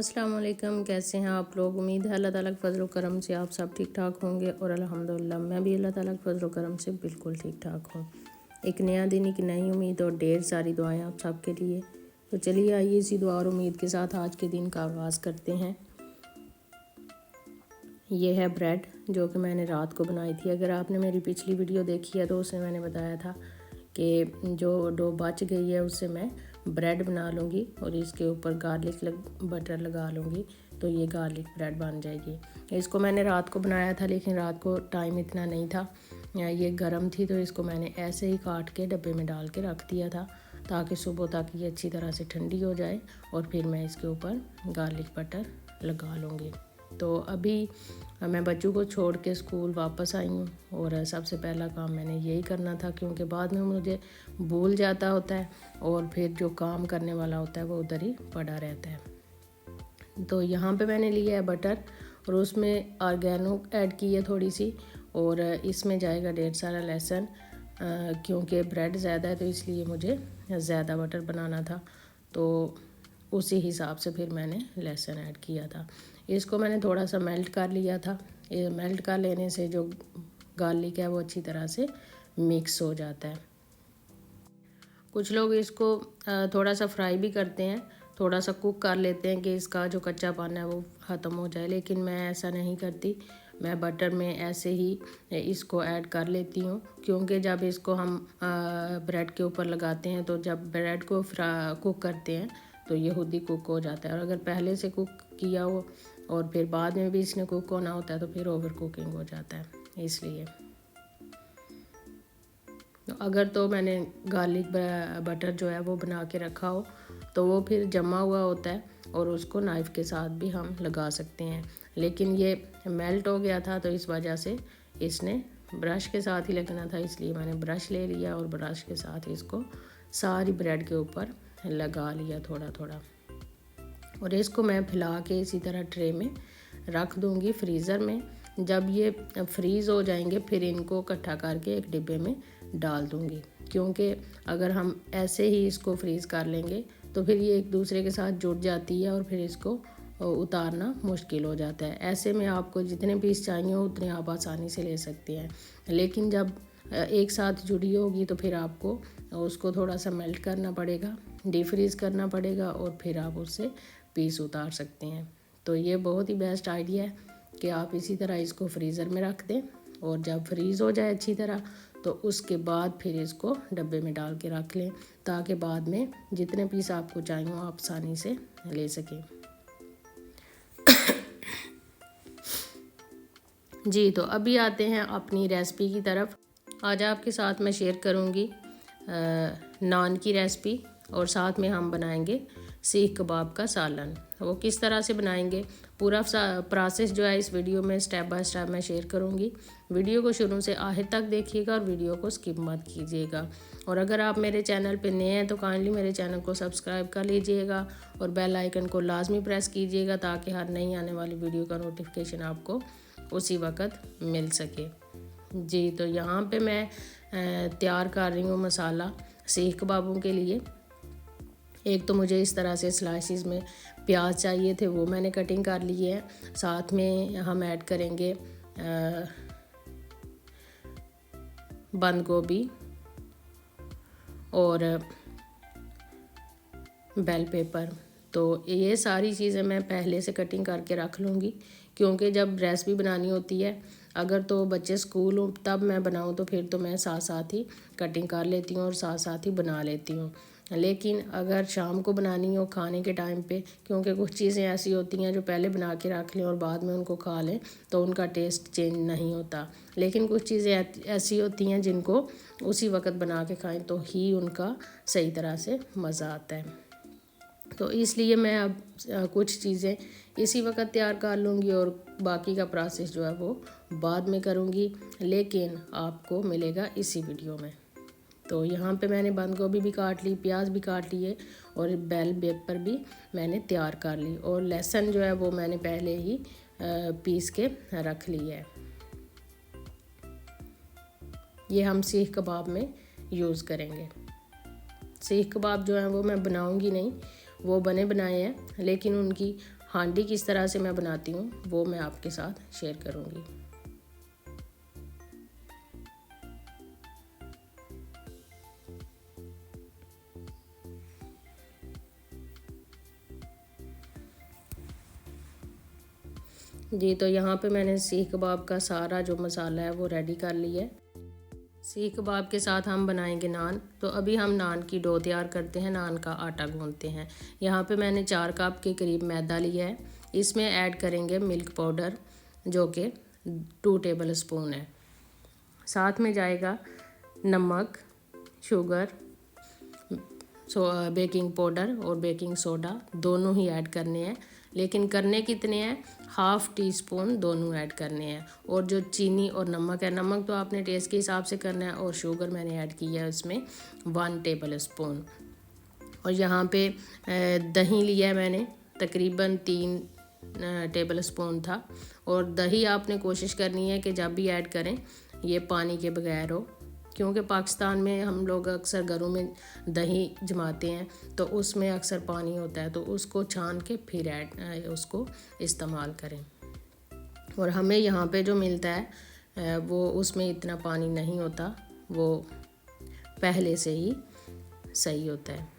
अस्सलाम वालेकुम। कैसे हैं आप लोग? उम्मीद है अल्लाह ताला के फजल करम से आप सब ठीक ठाक होंगे और अल्हम्दुलिल्लाह मैं भी अल्लाह ताला के फजल करम से बिल्कुल ठीक ठाक हूँ। एक नया दिन, एक नई उम्मीद और ढेर सारी दुआएं आप सब के लिए। तो चलिए आइए इसी दुआ और उम्मीद के साथ आज के दिन का आगाज़ करते हैं। ये है ब्रेड जो कि मैंने रात को बनाई थी। अगर आपने मेरी पिछली वीडियो देखी है तो उसमें मैंने बताया था कि जो डो बच गई है उससे मैं ब्रेड बना लूँगी और इसके ऊपर बटर लगा लूँगी तो ये गार्लिक ब्रेड बन जाएगी। इसको मैंने रात को बनाया था लेकिन रात को टाइम इतना नहीं था, ये गर्म थी तो इसको मैंने ऐसे ही काट के डब्बे में डाल के रख दिया था ताकि सुबह तक ये अच्छी तरह से ठंडी हो जाए और फिर मैं इसके ऊपर गार्लिक बटर लगा लूँगी। तो अभी मैं बच्चों को छोड़ के स्कूल वापस आई हूँ और सबसे पहला काम मैंने यही करना था क्योंकि बाद में मुझे भूल जाता होता है और फिर जो काम करने वाला होता है वो उधर ही पड़ा रहता है। तो यहाँ पे मैंने लिया है बटर और उसमें ऑर्गेनो ऐड की है थोड़ी सी और इसमें जाएगा ढेर सारा लहसुन, क्योंकि ब्रेड ज़्यादा है तो इसलिए मुझे ज़्यादा बटर बनाना था तो उसी हिसाब से फिर मैंने लहसुन ऐड किया था। इसको मैंने थोड़ा सा मेल्ट कर लिया था। ये मेल्ट कर लेने से जो गार्लिक है वो अच्छी तरह से मिक्स हो जाता है। कुछ लोग इसको थोड़ा सा फ्राई भी करते हैं, थोड़ा सा कुक कर लेते हैं कि इसका जो कच्चापन है वो ख़त्म हो जाए, लेकिन मैं ऐसा नहीं करती। मैं बटर में ऐसे ही इसको ऐड कर लेती हूँ क्योंकि जब इसको हम ब्रेड के ऊपर लगाते हैं तो जब ब्रेड को कुक करते हैं तो ये खुद ही कुक हो जाता है और अगर पहले से कुक किया हो और फिर बाद में भी इसने कुक होना होता है तो फिर ओवर कुकिंग हो जाता है। इसलिए अगर तो मैंने गार्लिक बटर जो है वो बना के रखा हो तो वो फिर जमा हुआ होता है और उसको नाइफ़ के साथ भी हम लगा सकते हैं, लेकिन ये मेल्ट हो गया था तो इस वजह से इसने ब्रश के साथ ही लगना था, इसलिए मैंने ब्रश ले लिया और ब्रश के साथ इसको सारी ब्रेड के ऊपर लगा लिया थोड़ा थोड़ा और इसको मैं फैला के इसी तरह ट्रे में रख दूँगी फ्रीज़र में। जब ये फ्रीज़ हो जाएंगे फिर इनको इकट्ठा करके एक डिब्बे में डाल दूँगी, क्योंकि अगर हम ऐसे ही इसको फ्रीज़ कर लेंगे तो फिर ये एक दूसरे के साथ जुड़ जाती है और फिर इसको उतारना मुश्किल हो जाता है। ऐसे में आपको जितने पीस चाहिए हो उतने आप आसानी से ले सकते हैं, लेकिन जब एक साथ जुड़ी होगी तो फिर आपको उसको थोड़ा सा मेल्ट करना पड़ेगा, डीप फ्रीज़ करना पड़ेगा और फिर आप उससे पीस उतार सकते हैं। तो ये बहुत ही बेस्ट आइडिया है कि आप इसी तरह इसको फ्रीज़र में रख दें और जब फ्रीज़ हो जाए अच्छी तरह तो उसके बाद फिर इसको डब्बे में डाल के रख लें ताकि बाद में जितने पीस आपको चाहिए हो आप आसानी से ले सकें। जी, तो अभी आते हैं अपनी रेसिपी की तरफ। आज आपके साथ मैं शेयर करूंगी नान की रेसिपी और साथ में हम बनाएंगे सीख कबाब का सालन। वो किस तरह से बनाएंगे पूरा प्रोसेस जो है इस वीडियो में स्टेप बाय स्टेप मैं शेयर करूंगी। वीडियो को शुरू से आखिर तक देखिएगा और वीडियो को स्किप मत कीजिएगा। और अगर आप मेरे चैनल पे नए हैं तो काइंडली मेरे चैनल को सब्सक्राइब कर लीजिएगा और बेल आइकन को लाजमी प्रेस कीजिएगा ताकि हर नई आने वाली वीडियो का नोटिफिकेशन आपको उसी वक्त मिल सके। जी, तो यहाँ पे मैं तैयार कर रही हूँ मसाला सीख कबाबों के लिए। एक तो मुझे इस तरह से स्लाइसिस में प्याज चाहिए थे, वो मैंने कटिंग कर लिए है। साथ में हम ऐड करेंगे बंद गोभी और बेल पेपर। तो ये सारी चीज़ें मैं पहले से कटिंग करके रख लूँगी क्योंकि जब रेसिपी बनानी होती है अगर तो बच्चे स्कूल हो तब मैं बनाऊँ तो फिर तो मैं साथ साथ ही कटिंग कर लेती हूँ और साथ साथ ही बना लेती हूँ, लेकिन अगर शाम को बनानी हो खाने के टाइम पे, क्योंकि कुछ चीज़ें ऐसी होती हैं जो पहले बना के रख लें और बाद में उनको खा लें तो उनका टेस्ट चेंज नहीं होता, लेकिन कुछ चीज़ें ऐसी होती हैं जिनको उसी वक्त बना के खाएं तो ही उनका सही तरह से मज़ा आता है। तो इसलिए मैं अब कुछ चीज़ें इसी वक्त तैयार कर लूँगी और बाकी का प्रोसेस जो है वो बाद में करूँगी, लेकिन आपको मिलेगा इसी वीडियो में। तो यहाँ पे मैंने बंद गोभी भी काट ली, प्याज भी काट लिए और बेल पेपर भी मैंने तैयार कर ली और लहसुन जो है वो मैंने पहले ही पीस के रख लिया है। ये हम सीख कबाब में यूज़ करेंगे। सीख कबाब जो है वो मैं बनाऊँगी नहीं, वो बने बनाए हैं, लेकिन उनकी हांडी किस तरह से मैं बनाती हूँ वो मैं आपके साथ शेयर करूँगी। जी, तो यहाँ पे मैंने सीख कबाब का सारा जो मसाला है वो रेडी कर लिया है। सीख कबाब के साथ हम बनाएंगे नान। तो अभी हम नान की डो तैयार करते हैं, नान का आटा गूंथते हैं। यहाँ पे मैंने 4 कप के करीब मैदा लिया है। इसमें ऐड करेंगे मिल्क पाउडर जो कि 2 टेबल स्पून है। साथ में जाएगा नमक, शुगर, बेकिंग पाउडर और बेकिंग सोडा दोनों ही ऐड करने हैं। लेकिन करने कितने हैं, 1/2 टीस्पून दोनों ऐड करने हैं। और जो चीनी और नमक है, नमक तो आपने टेस्ट के हिसाब से करना है, और शुगर मैंने ऐड की है उसमें 1 टेबल स्पून। और यहाँ पे दही लिया है मैंने, तकरीबन 3 टेबल स्पून था। और दही आपने कोशिश करनी है कि जब भी ऐड करें ये पानी के बगैर हो, क्योंकि पाकिस्तान में हम लोग अक्सर घरों में दही जमाते हैं तो उसमें अक्सर पानी होता है, तो उसको छान के फिर उसको इस्तेमाल करें। और हमें यहाँ पे जो मिलता है वो उसमें इतना पानी नहीं होता, वो पहले से ही सही होता है।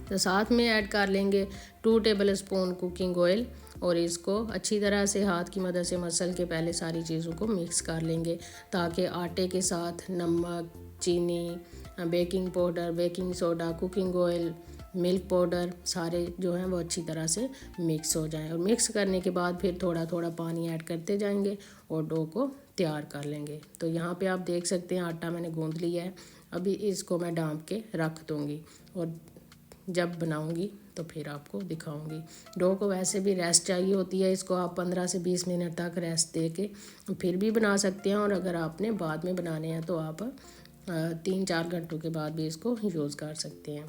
तो साथ में ऐड कर लेंगे 2 टेबल स्पून कुकिंग ऑयल, और इसको अच्छी तरह से हाथ की मदद से मसल के पहले सारी चीज़ों को मिक्स कर लेंगे, ताकि आटे के साथ नमक, चीनी, baking powder, baking soda, cooking oil, milk powder सारे जो हैं वो अच्छी तरह से मिक्स हो जाएं। और मिक्स करने के बाद फिर थोड़ा थोड़ा पानी ऐड करते जाएंगे और डो को तैयार कर लेंगे। तो यहाँ पे आप देख सकते हैं आटा मैंने गूंद लिया है। अभी इसको मैं ढाँप के रख दूँगी और जब बनाऊंगी तो फिर आपको दिखाऊंगी। डो को वैसे भी रेस्ट चाहिए होती है, इसको आप 15 से 20 मिनट तक रेस्ट दे के फिर भी बना सकते हैं। और अगर आपने बाद में बनाने हैं तो आप 3-4 घंटों के बाद भी इसको यूज़ कर सकते हैं।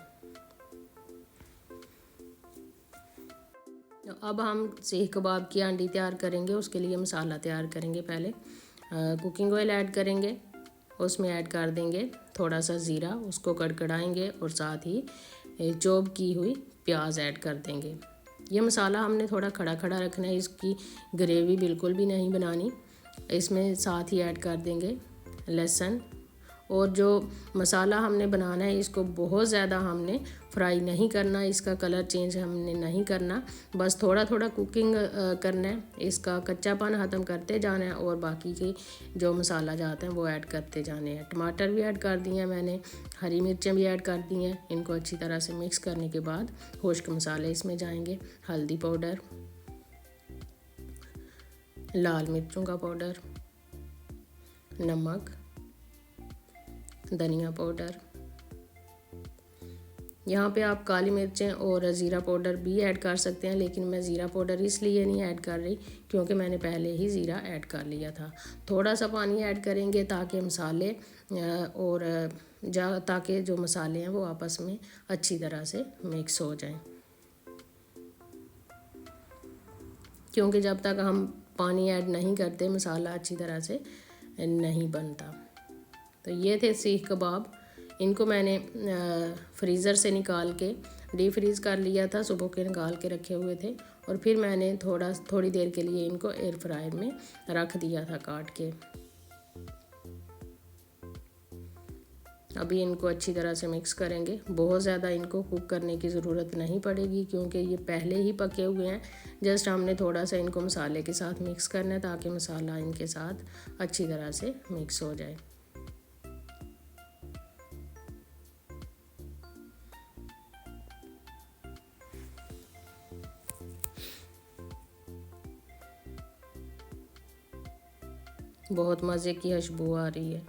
तो अब हम सीख कबाब की हांडी तैयार करेंगे, उसके लिए मसाला तैयार करेंगे। पहले कुकिंग ऑयल ऐड करेंगे, उसमें ऐड कर देंगे थोड़ा सा ज़ीरा, उसको कड़कड़ाएंगे और साथ ही चॉप की हुई प्याज ऐड कर देंगे। ये मसाला हमने थोड़ा खड़ा खड़ा रखना है, इसकी ग्रेवी बिल्कुल भी नहीं बनानी। इसमें साथ ही ऐड कर देंगे लहसुन। और जो मसाला हमने बनाना है इसको बहुत ज़्यादा हमने फ्राई नहीं करना, इसका कलर चेंज हमने नहीं करना, बस थोड़ा थोड़ा कुकिंग करना है, इसका कच्चापन ख़त्म करते जाना है और बाकी के जो मसाला जाते हैं वो ऐड करते जाने हैं। टमाटर भी ऐड कर दिए हैं मैंने, हरी मिर्चें भी ऐड कर दी हैं। इनको अच्छी तरह से मिक्स करने के बाद खुश्क मसाले इसमें जाएंगे, हल्दी पाउडर, लाल मिर्चों का पाउडर, नमक, धनिया पाउडर। यहाँ पे आप काली मिर्चें और ज़ीरा पाउडर भी ऐड कर सकते हैं, लेकिन मैं ज़ीरा पाउडर इसलिए नहीं ऐड कर रही क्योंकि मैंने पहले ही ज़ीरा ऐड कर लिया था। थोड़ा सा पानी ऐड करेंगे ताकि मसाले और ताकि जो मसाले हैं वो आपस में अच्छी तरह से मिक्स हो जाएं, क्योंकि जब तक हम पानी ऐड नहीं करते मसाला अच्छी तरह से नहीं बनता। तो ये थे सीख कबाब। इनको मैंने फ्रीज़र से निकाल के डीप फ्रीज़ कर लिया था, सुबह के निकाल के रखे हुए थे, और फिर मैंने थोड़ी देर के लिए इनको एयर फ्रायर में रख दिया था काट के। अभी इनको अच्छी तरह से मिक्स करेंगे। बहुत ज़्यादा इनको कुक करने की ज़रूरत नहीं पड़ेगी क्योंकि ये पहले ही पके हुए हैं। जस्ट हमने थोड़ा सा इनको मसाले के साथ मिक्स करना है ताकि मसाला इनके साथ अच्छी तरह से मिक्स हो जाए। बहुत मज़े की खुशबू आ रही है।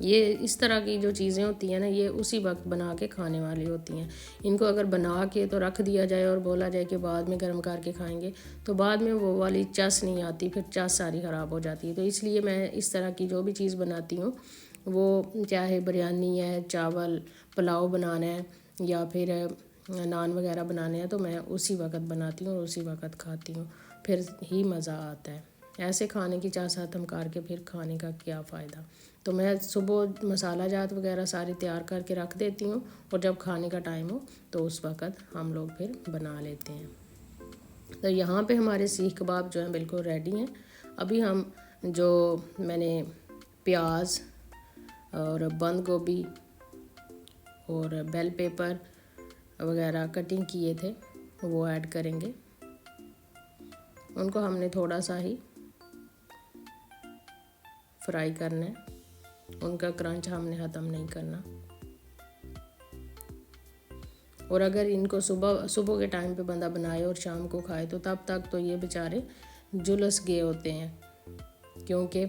ये इस तरह की जो चीज़ें होती हैं ना, ये उसी वक्त बना के खाने वाली होती हैं। इनको अगर बना के तो रख दिया जाए और बोला जाए कि बाद में गर्म करके खाएंगे तो बाद में वो वाली चस नहीं आती, फिर चस सारी ख़राब हो जाती है। तो इसलिए मैं इस तरह की जो भी चीज़ बनाती हूँ, वो चाहे बिरयानी है, चावल पुलाव बनाना है या फिर नान वगैरह बनाने हैं, तो मैं उसी वक्त बनाती हूँ और उसी वक्त खाती हूँ, फिर ही मज़ा आता है। ऐसे खाने की चाह खत्म करके फिर खाने का क्या फ़ायदा। तो मैं सुबह मसाला जात वगैरह सारी तैयार करके रख देती हूँ और जब खाने का टाइम हो तो उस वक़्त हम लोग फिर बना लेते हैं। तो यहाँ पे हमारे सीख कबाब जो हैं बिल्कुल रेडी हैं। अभी हम जो मैंने प्याज और बंद गोभी और बेल पेपर वगैरह कटिंग किए थे वो ऐड करेंगे। उनको हमने थोड़ा सा ही फ्राई करना है, उनका क्रंच हमने ख़त्म नहीं करना। और अगर इनको सुबह के टाइम पे बंदा बनाए और शाम को खाए तो तब तक तो ये बेचारे जुलस गए होते हैं, क्योंकि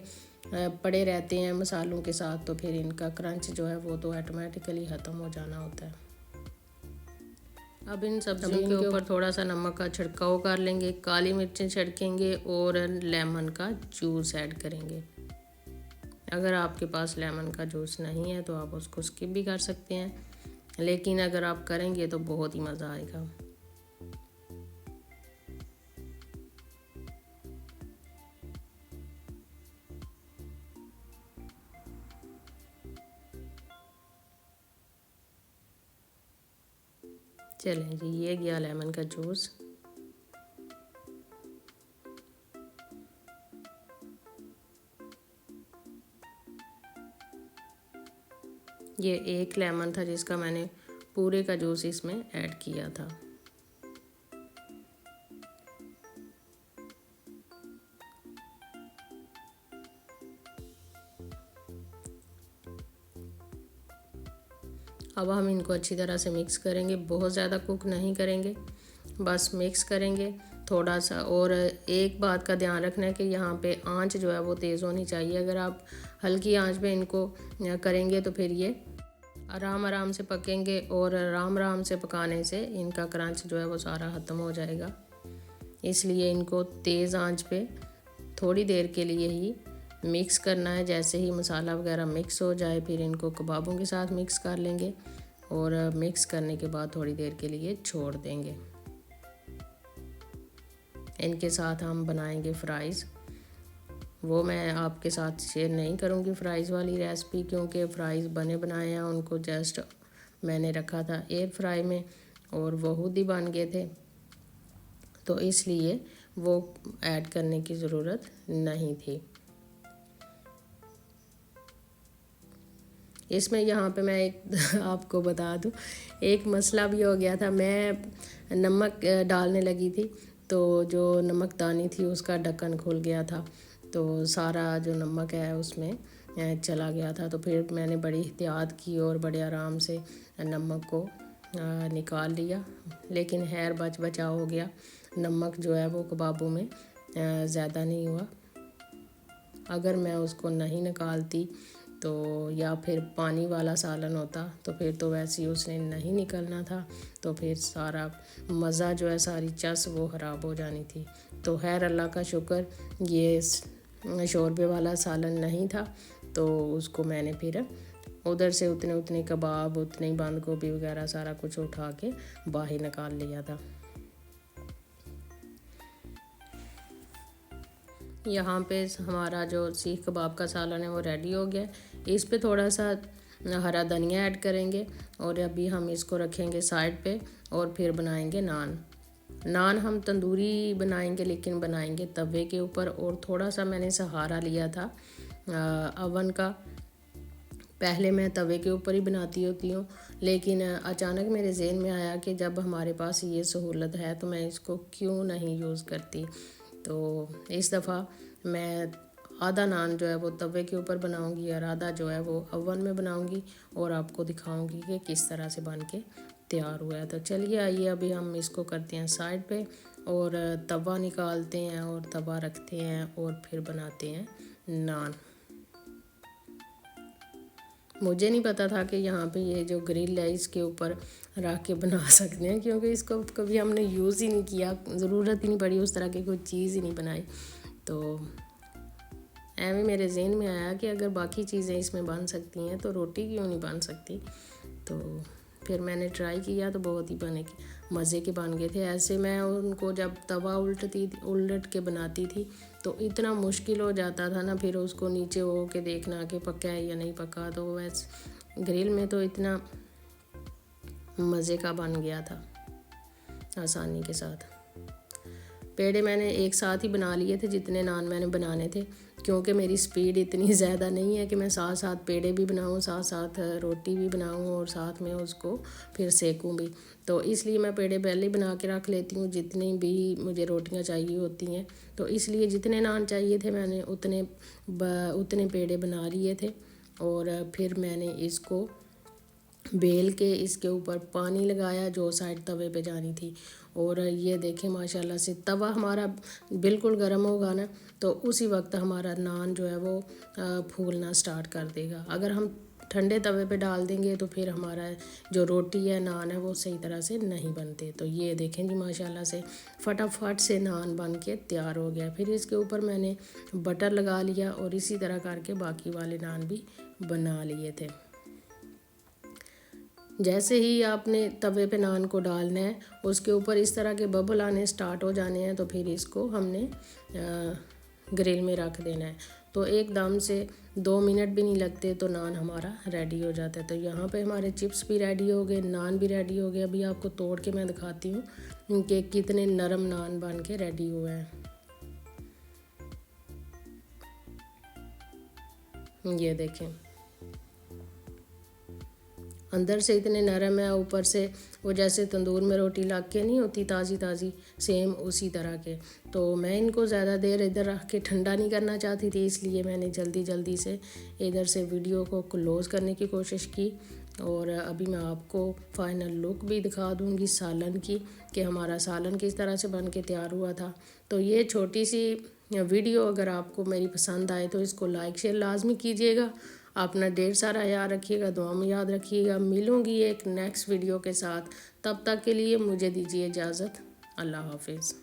पड़े रहते हैं मसालों के साथ, तो फिर इनका क्रंच जो है वो तो ऑटोमेटिकली ख़त्म हो जाना होता है। अब इन सब्जियों के ऊपर थोड़ा सा नमक का छिड़काव कर लेंगे, काली मिर्चें छिड़केंगे और लेमन का जूस ऐड करेंगे। अगर आपके पास लेमन का जूस नहीं है तो आप उसको स्किप भी कर सकते हैं, लेकिन अगर आप करेंगे तो बहुत ही मज़ा आएगा। चलें जी, ये गया लेमन का जूस। ये एक लेमन था जिसका मैंने पूरे का जूस इसमें ऐड किया था। अब हम इनको अच्छी तरह से मिक्स करेंगे, बहुत ज़्यादा कुक नहीं करेंगे, बस मिक्स करेंगे थोड़ा सा। और एक बात का ध्यान रखना है कि यहाँ पे आंच जो है वो तेज़ होनी चाहिए। अगर आप हल्की आंच पे इनको करेंगे तो फिर ये आराम से पकेंगे, और आराम से पकाने से इनका क्रंच जो है वो सारा ख़त्म हो जाएगा। इसलिए इनको तेज़ आंच पे थोड़ी देर के लिए ही मिक्स करना है। जैसे ही मसाला वगैरह मिक्स हो जाए फिर इनको कबाबों के साथ मिक्स कर लेंगे, और मिक्स करने के बाद थोड़ी देर के लिए छोड़ देंगे। इनके साथ हम बनाएंगे फ़्राइज़। वो मैं आपके साथ शेयर नहीं करूँगी फ़्राइज़ वाली रेसिपी, क्योंकि फ़्राइज़ बने बनाए हैं, उनको जस्ट मैंने रखा था एयर फ्राई में और वो खुद ही बन गए थे, तो इसलिए वो ऐड करने की ज़रूरत नहीं थी। इसमें यहाँ पे मैं एक आपको बता दूँ, एक मसला भी हो गया था। मैं नमक डालने लगी थी तो जो नमकदानी थी उसका ढक्कन खुल गया था, तो सारा जो नमक है उसमें चला गया था। तो फिर मैंने बड़ी एहतियात की और बड़े आराम से नमक को निकाल लिया, लेकिन खैर बचा हो गया। नमक जो है वो कबाबों में ज़्यादा नहीं हुआ। अगर मैं उसको नहीं निकालती तो या फिर पानी वाला सालन होता तो फिर तो वैसे ही उसने नहीं निकलना था, तो फिर सारा मज़ा जो है सारी चस वो ख़राब हो जानी थी। तो खैर अल्लाह का शुक्र ये शोरबे वाला सालन नहीं था, तो उसको मैंने फिर उधर से उतने कबाब, उतने बंद गोभी वगैरह सारा कुछ उठा के बाहर निकाल लिया था। यहाँ पे हमारा जो सीख कबाब का सालन है वो रेडी हो गया। इस पे थोड़ा सा हरा धनिया ऐड करेंगे, और अभी हम इसको रखेंगे साइड पे और फिर बनाएंगे नान हम तंदूरी बनाएंगे, लेकिन बनाएंगे तवे के ऊपर। और थोड़ा सा मैंने सहारा लिया था अवन का। पहले मैं तवे के ऊपर ही बनाती होती हूँ, लेकिन अचानक मेरे ज़हन में आया कि जब हमारे पास ये सहूलत है तो मैं इसको क्यों नहीं यूज़ करती। तो इस दफ़ा मैं आधा नान जो है वो तवे के ऊपर बनाऊंगी और आधा जो है वो अवन में बनाऊंगी, और आपको दिखाऊंगी कि किस तरह से बन के तैयार हुआ है। तो चलिए आइए अभी हम इसको करते हैं साइड पे, और तवा निकालते हैं और तवा रखते हैं और फिर बनाते हैं नान। मुझे नहीं पता था कि यहाँ पे ये जो ग्रिल है इसके ऊपर रख के बना सकते हैं, क्योंकि इसको कभी हमने यूज़ ही नहीं किया, ज़रूरत ही नहीं पड़ी, उस तरह की कोई चीज़ ही नहीं बनाई। तो ऐਵੇਂ मेरे ज़हन में आया कि अगर बाकी चीज़ें इसमें बन सकती हैं तो रोटी क्यों नहीं बन सकती। तो फिर मैंने ट्राई किया तो बहुत ही मज़े के बन गए थे। ऐसे मैं उनको जब तवा उलट के बनाती थी तो इतना मुश्किल हो जाता था ना, फिर उसको नीचे हो के देखना कि पका है या नहीं पका। तो वैसे ग्रिल में तो इतना मज़े का बन गया था आसानी के साथ। पेड़े मैंने एक साथ ही बना लिए थे जितने नान मैंने बनाने थे, क्योंकि मेरी स्पीड इतनी ज़्यादा नहीं है कि मैं साथ साथ पेड़े भी बनाऊं, साथ साथ रोटी भी बनाऊं और साथ में उसको फिर सेकूं भी। तो इसलिए मैं पेड़े पहले ही बना के रख लेती हूँ जितनी भी मुझे रोटियां चाहिए होती हैं। तो इसलिए जितने नान चाहिए थे मैंने उतने पेड़े बना लिए थे। और फिर मैंने इसको बेल के इसके ऊपर पानी लगाया जो साइड तवे पे जानी थी। और ये देखें माशाल्लाह से तवा हमारा बिल्कुल गर्म होगा ना तो उसी वक्त हमारा नान जो है वो फूलना स्टार्ट कर देगा। अगर हम ठंडे तवे पे डाल देंगे तो फिर हमारा जो रोटी है नान है वो सही तरह से नहीं बनते। तो ये देखें जी माशाल्लाह से फटाफट से नान बन के तैयार हो गया। फिर इसके ऊपर मैंने बटर लगा लिया और इसी तरह करके बाकी वाले नान भी बना लिए थे। जैसे ही आपने तवे पे नान को डालना है उसके ऊपर इस तरह के बबल आने स्टार्ट हो जाने हैं तो फिर इसको हमने ग्रिल में रख देना है। तो एकदम से 2 मिनट भी नहीं लगते तो नान हमारा रेडी हो जाता है। तो यहाँ पे हमारे चिप्स भी रेडी हो गए, नान भी रेडी हो गए। अभी आपको तोड़ के मैं दिखाती हूँ कि कितने नरम नान बन के रेडी हुए हैं। ये देखें अंदर से इतने नरम है, ऊपर से वो जैसे तंदूर में रोटी लग के नहीं होती ताज़ी ताज़ी, सेम उसी तरह के। तो मैं इनको ज़्यादा देर इधर रख के ठंडा नहीं करना चाहती थी, इसलिए मैंने जल्दी से इधर से वीडियो को क्लोज़ करने की कोशिश की। और अभी मैं आपको फ़ाइनल लुक भी दिखा दूँगी सालन की कि हमारा सालन किस तरह से बन के तैयार हुआ था। तो ये छोटी सी वीडियो अगर आपको मेरी पसंद आए तो इसको लाइक शेयर लाजमी कीजिएगा। अपना ढेर सारा याद रखिएगा, दुआ में याद रखिएगा। मिलूँगी एक नेक्स्ट वीडियो के साथ, तब तक के लिए मुझे दीजिए इजाज़त। अल्लाह हाफिज़।